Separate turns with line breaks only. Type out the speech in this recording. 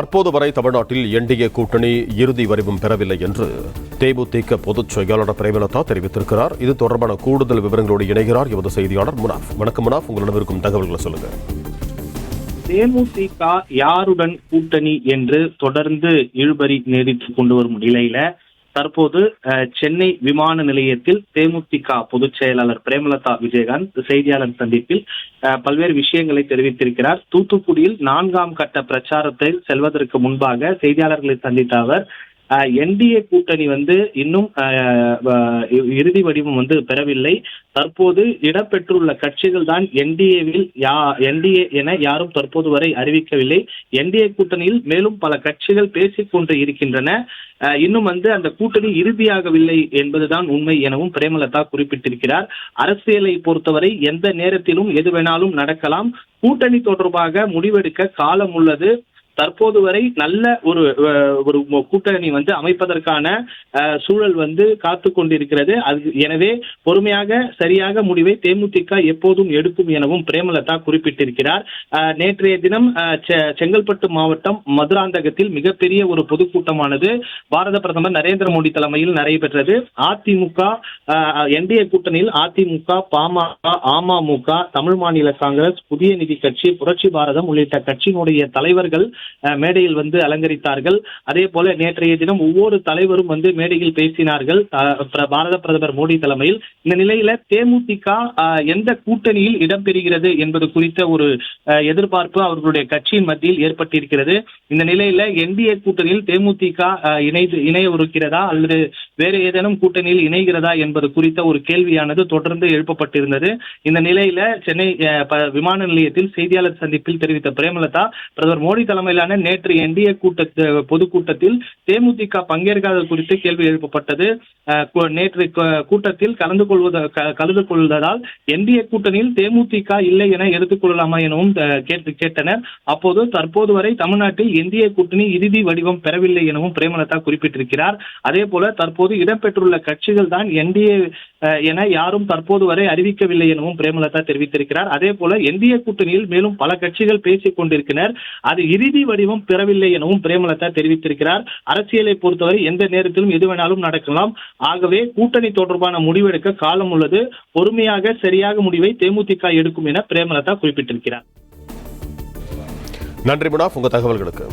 தற்போது வரை தமிழ்நாட்டில் என்டிஏ கூட்டணி இறுதி வடிவம் பெறவில்லை என்று தேமுதிக பொதுச் செயலாளர் பிரேமலதா தெரிவித்திருக்கிறார். இது தொடர்பான கூடுதல் விவரங்களோடு இணைகிறார் எமது செய்தியாளர் முனாஃப். வணக்கம் முனாஃப், உங்களிடம் இருக்கும் தகவல்களை சொல்லுங்க.
தேமுதிக யாருடன் கூட்டணி என்று தொடர்ந்து இழுபறி நீடித்துக் கொண்டு வரும் நிலையில தற்போது சென்னை விமான நிலையத்தில் தேமுதிக பொதுச் செயலாளர் பிரேமலதா விஜயகாந்த் செய்தியாளர் சந்திப்பில் பல்வேறு விஷயங்களை தெரிவித்திருக்கிறார். தூத்துக்குடியில் 4ஆம் கட்ட பிரச்சாரத்தில் செல்வதற்கு முன்பாக செய்தியாளர்களை சந்தித்த அவர் என்டிஏ கூட்டணி இன்னும் இறுதி வடிவம் பெறவில்லை. தற்போது இடம்பெற்றுள்ள கட்சிகள் தான் என்டிஏ என யாரும் தற்போது வரை அறிவிக்கவில்லை. என்டிஏ கூட்டணியில் மேலும் பல கட்சிகள் பேசிக் கொண்டு இருக்கின்றன. இன்னும் அந்த கூட்டணி இறுதியாகவில்லை என்பதுதான் உண்மை எனவும் பிரேமலதா குறிப்பிட்டிருக்கிறார். அரசியலை பொறுத்தவரை எந்த நேரத்திலும் எது வேணாலும் நடக்கலாம். கூட்டணி தொடர்பாக முடிவெடுக்க காலம் உள்ளது. தற்போது வரை நல்ல ஒரு கூட்டணி அமைப்பதற்கான சூழல் காத்து கொண்டிருக்கிறது. எனவே பொறுமையாக சரியாக முடிவை தேமுதிக எப்போதும் எடுக்கும் எனவும் பிரேமலதா குறிப்பிட்டிருக்கிறார். நேற்றைய தினம் செங்கல்பட்டு மாவட்டம் மதுராந்தகத்தில் மிகப்பெரிய ஒரு பொதுக்கூட்டமானது பாரத பிரதமர் நரேந்திர மோடி தலைமையில் நடைபெற்றது. அதிமுக என்டிஏ கூட்டணியில் அதிமுக, பாமக, அமமுக, தமிழ் மாநில காங்கிரஸ், புதிய நீதி கட்சி, புரட்சி பாரதம் உள்ளிட்ட கட்சியினுடைய தலைவர்கள் மேடையில் அலங்கரித்தார்கள். அதே போல நேற்றைய தினம் ஒவ்வொரு தலைவரும் மேடையில் பேசினார்கள் பாரத பிரதமர் மோடி தலைமையில். இந்த நிலையில தேமுதிக எந்த கூட்டணியில் இடம்பெறுகிறது என்பது குறித்த ஒரு எதிர்பார்ப்பு அவர்களுடைய கட்சியின் மத்தியில் ஏற்பட்டிருக்கிறது. இந்த நிலையில என்டிஏ கூட்டணியில் தேமுதிக இணையவிருக்கிறதா அல்லது வேறு ஏதேனும் கூட்டணியில் இணைகிறதா என்பது குறித்த ஒரு கேள்வியானது தொடர்ந்து எழுப்பப்பட்டிருந்தது. இந்த நிலையில சென்னை விமான நிலையத்தில் செய்தியாளர் சந்திப்பில் தெரிவித்த பிரேமலதா, பிரதமர் மோடி தலைமையிலான நேற்று என்டிஏ பொதுக்கூட்டத்தில் தேமுதிக பங்கேற்காத குறித்து கேள்வி எழுப்பப்பட்டது. நேற்று கூட்டத்தில் கலந்து கொள்வதால் என்டிஏ கூட்டணியில் தேமுதிக இல்லை என எடுத்துக்கொள்ளலாமா எனவும் கேட்டனர். அப்போது தற்போது வரை தமிழ்நாட்டில் என்டிஏ கூட்டணி இறுதி வடிவம் பெறவில்லை எனவும் பிரேமலதா குறிப்பிட்டிருக்கிறார். அதே போல தற்போது இடம்பெற்றுள்ள கட்சிகள் தான் என்டிஏ என யாரும் தற்போது வரை அறிவிக்கவில்லை எனவும் பிரேமலதா தெரிவித்திருக்கிறார். அதே போல என்டிஏ கூட்டணியில் மேலும் பல கட்சிகள் பேசிக் கொண்டிருக்கிறார். அது இறுதி வடிவம் பெறவில்லை எனவும் பிரேமலதா தெரிவித்திருக்கிறார். அரசியலை பொறுத்தவரை எந்த நேரத்திலும் எது வேணாலும் நடக்கலாம். ஆகவே கூட்டணி தொடர்பான முடிவெடுக்க காலம் உள்ளது. பொறுமையாக சரியாக முடிவை தேமுதிக எடுக்கும் என பிரேமலதா குறிப்பிட்டிருக்கிறார்.
நன்றி முனாஃப், உங்க தகவல்களுக்கு.